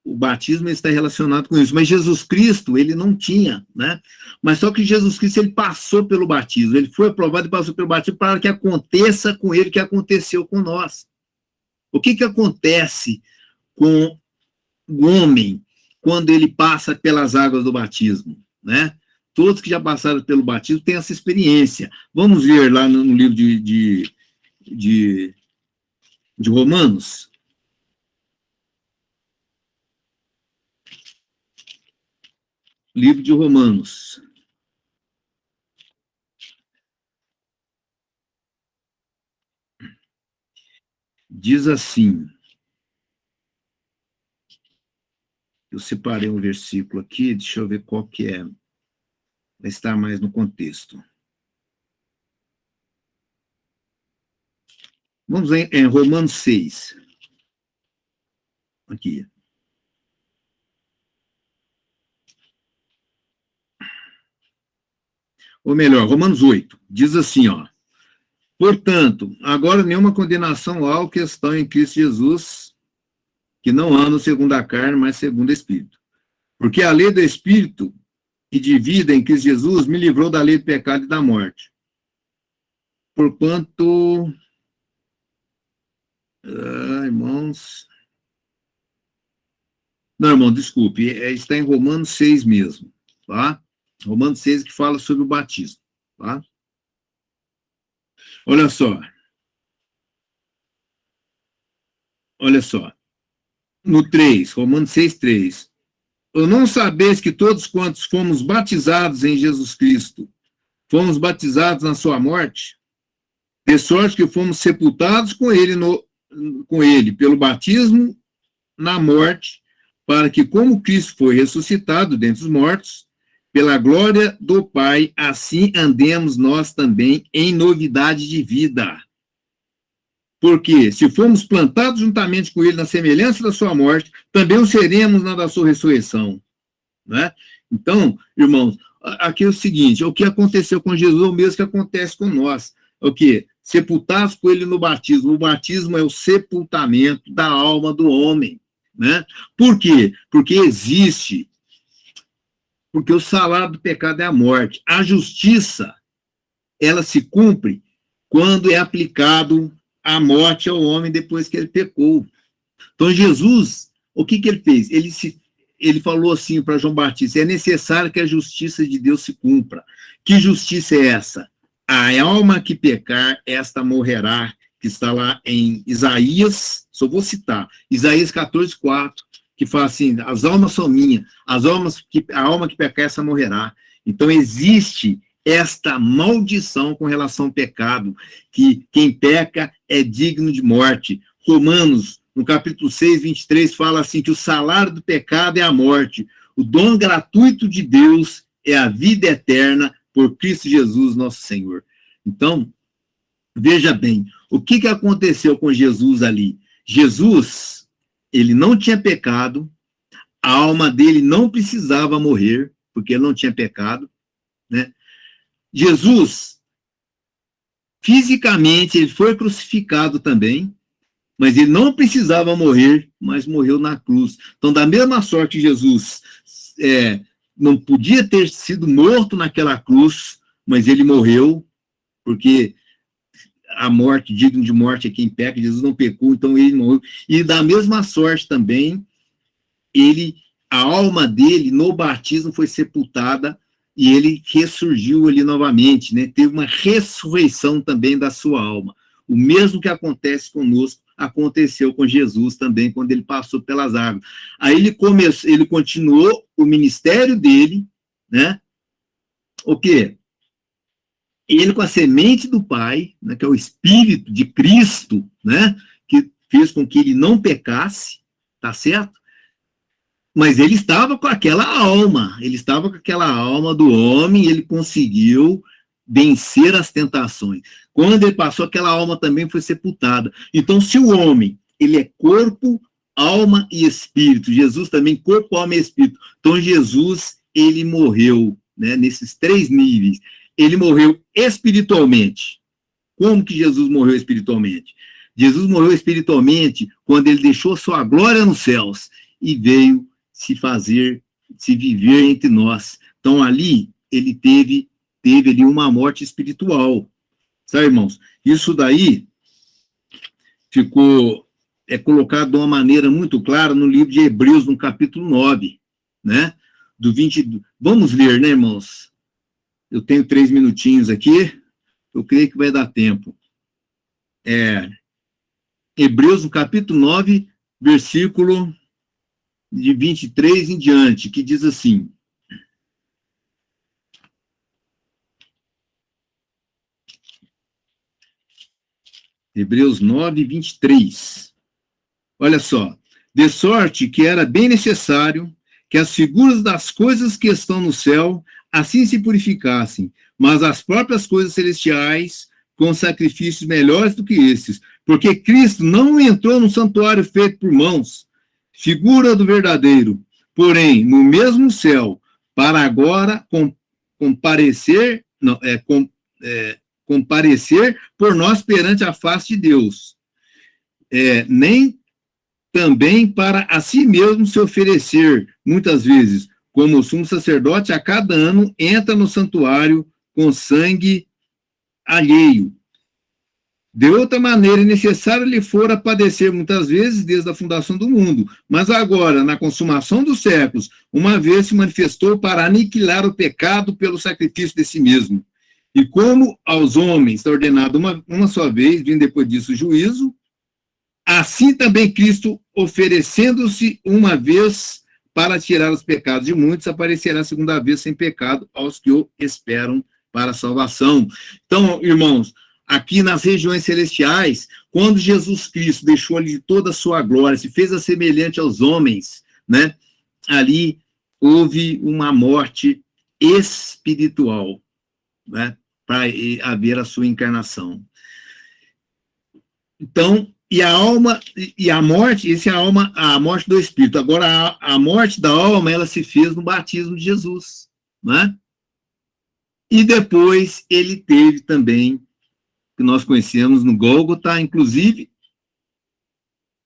o batismo está relacionado com isso, mas Jesus Cristo, ele não tinha, né? Mas só que Jesus Cristo, ele passou pelo batismo, ele foi aprovado e passou pelo batismo para que aconteça com ele o que aconteceu com nós. O que acontece com o homem quando ele passa pelas águas do batismo, né? Todos que já passaram pelo batismo têm essa experiência. Vamos ver lá no livro de Romanos. Livro de Romanos. Diz assim. Eu separei um versículo aqui, deixa eu ver qual que é. Vai estar mais no contexto. Vamos em Romanos 6. Aqui. Ou melhor, Romanos 8. Diz assim, ó. Portanto, agora nenhuma condenação há ao que estão em Cristo Jesus, que não andam segundo a carne, mas segundo o Espírito. Porque a lei do Espírito e de vida em Cristo Jesus me livrou da lei do pecado e da morte. Porquanto, irmãos... Não, irmão, desculpe, está em Romanos 6 mesmo, tá? Romanos 6 que fala sobre o batismo, tá? Olha só. Olha só. No 3, Romanos 6, 3. Ou não sabeis que todos quantos fomos batizados em Jesus Cristo, fomos batizados na sua morte? De sorte que fomos sepultados com ele pelo batismo na morte, para que, como Cristo foi ressuscitado dentre os mortos, pela glória do Pai, assim andemos nós também em novidade de vida. Porque, se formos plantados juntamente com ele na semelhança da sua morte, também o seremos na da sua ressurreição. Né? Então, irmãos, aqui é o seguinte, o que aconteceu com Jesus é o mesmo que acontece com nós. O quê? Sepultados com ele no batismo. O batismo é o sepultamento da alma do homem. Né? Por quê? Porque o salário do pecado é a morte. A justiça, ela se cumpre quando é aplicado a morte ao homem depois que ele pecou. Então, Jesus, o que ele fez? Ele falou assim para João Batista, é necessário que a justiça de Deus se cumpra. Que justiça é essa? A alma que pecar, esta morrerá, que está lá em Isaías, só vou citar, Isaías 14, 4, que fala assim, as almas são minhas, a alma que pecar, essa morrerá. Então, existe esta maldição com relação ao pecado, que quem peca é digno de morte. Romanos, no capítulo 6, 23, fala assim, que o salário do pecado é a morte, o dom gratuito de Deus é a vida eterna por Cristo Jesus, nosso Senhor. Então, veja bem, o que aconteceu com Jesus ali? Jesus, ele não tinha pecado, a alma dele não precisava morrer, porque ele não tinha pecado, né? Jesus, fisicamente, ele foi crucificado também, mas ele não precisava morrer, mas morreu na cruz. Então, da mesma sorte que Jesus não podia ter sido morto naquela cruz, mas ele morreu, porque a morte, digno de morte é quem peca, Jesus não pecou, então ele morreu. E da mesma sorte também, a alma dele, no batismo, foi sepultada, e ele ressurgiu ali novamente, né? Teve uma ressurreição também da sua alma. O mesmo que acontece conosco, aconteceu com Jesus também, quando ele passou pelas águas. Aí ele continuou o ministério dele, né? O quê? Ele com a semente do Pai, né, que é o Espírito de Cristo, né? Que fez com que ele não pecasse, tá certo? Mas ele estava com aquela alma, do homem, e ele conseguiu vencer as tentações. Quando ele passou, aquela alma também foi sepultada. Então, se o homem, ele é corpo, alma e espírito, Jesus também corpo, alma e espírito. Então, Jesus, ele morreu, né, nesses 3 níveis. Ele morreu espiritualmente. Como que Jesus morreu espiritualmente? Jesus morreu espiritualmente quando ele deixou sua glória nos céus e veio se viver entre nós. Então, ali, ele teve ali uma morte espiritual. Sabe, irmãos? Isso daí é colocado de uma maneira muito clara no livro de Hebreus, no capítulo 9, né? Do 20. Vamos ler, né, irmãos? Eu tenho 3 minutinhos aqui, eu creio que vai dar tempo. Hebreus, no capítulo 9, versículo de 23 em diante, que diz assim: Hebreus 9, 23. Olha só. De sorte que era bem necessário que as figuras das coisas que estão no céu assim se purificassem, mas as próprias coisas celestiais com sacrifícios melhores do que esses, porque Cristo não entrou no santuário feito por mãos, figura do porém, no mesmo céu, para agora comparecer por nós perante a face de Deus. Nem também para a si mesmo se oferecer, muitas vezes, como o sumo sacerdote, a cada ano entra no santuário com sangue alheio. De outra maneira, necessário lhe fora padecer muitas vezes desde a fundação do mundo, mas agora, na consumação dos séculos, uma vez se manifestou para aniquilar o pecado pelo sacrifício de si mesmo. E como aos homens está ordenado uma só vez, vindo depois disso o juízo, assim também Cristo, oferecendo-se uma vez para tirar os pecados de muitos, aparecerá a segunda vez sem pecado aos que o esperam para a salvação. Então, irmãos, aqui nas regiões celestiais, quando Jesus Cristo deixou ali toda a sua glória, se fez semelhante aos homens, né? Ali houve uma morte espiritual, né? Para haver a sua encarnação. Então, e a alma, e a morte, a morte do espírito. Agora, a morte da alma, ela se fez no batismo de Jesus, né? E depois ele teve também, que nós conhecemos no Gólgota, inclusive,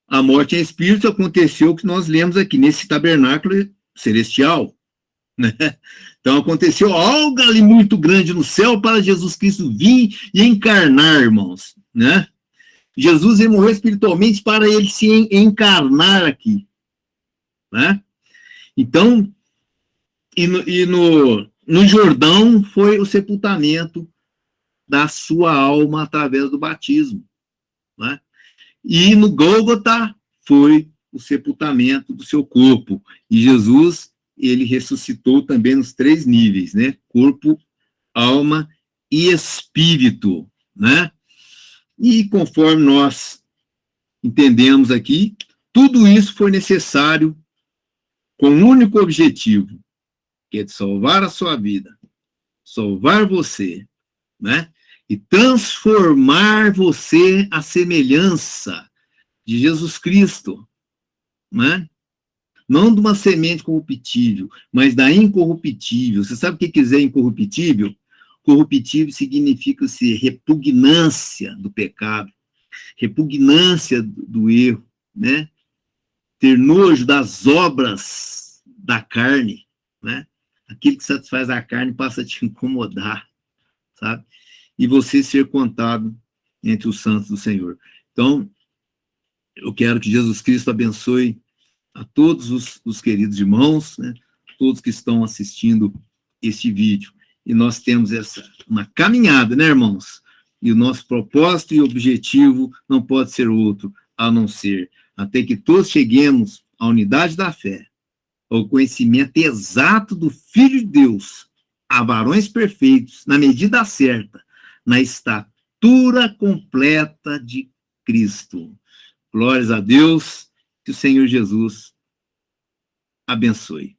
a morte em espírito aconteceu que nós lemos aqui, nesse tabernáculo celestial, né? Então, aconteceu algo ali muito grande no céu para Jesus Cristo vir e encarnar, irmãos, né? Jesus ele morreu espiritualmente para ele se encarnar aqui, né? Então, no Jordão foi o sepultamento da sua alma através do batismo, né? E no Gólgota foi o sepultamento do seu corpo. E Jesus, ele ressuscitou também nos 3 níveis, né? Corpo, alma e espírito, né? E conforme nós entendemos aqui, tudo isso foi necessário com um único objetivo, que é de salvar a sua vida, salvar você, né? E transformar você à semelhança de Jesus Cristo, né? Não de uma semente corruptível, mas da incorruptível. Você sabe o que quer dizer incorruptível? Corruptível significa repugnância do pecado, repugnância do erro, né? Ter nojo das obras da carne, né? Aquilo que satisfaz a carne passa a te incomodar, sabe? E você ser contado entre os santos do Senhor. Então, eu quero que Jesus Cristo abençoe a todos os queridos irmãos, né? Todos que estão assistindo este vídeo. E nós temos uma caminhada, né, irmãos? E o nosso propósito e objetivo não pode ser outro, a não ser até que todos cheguemos à unidade da fé, ao conhecimento exato do Filho de Deus, a varões perfeitos, na medida certa, na estatura completa de Cristo. Glórias a Deus, que o Senhor Jesus abençoe.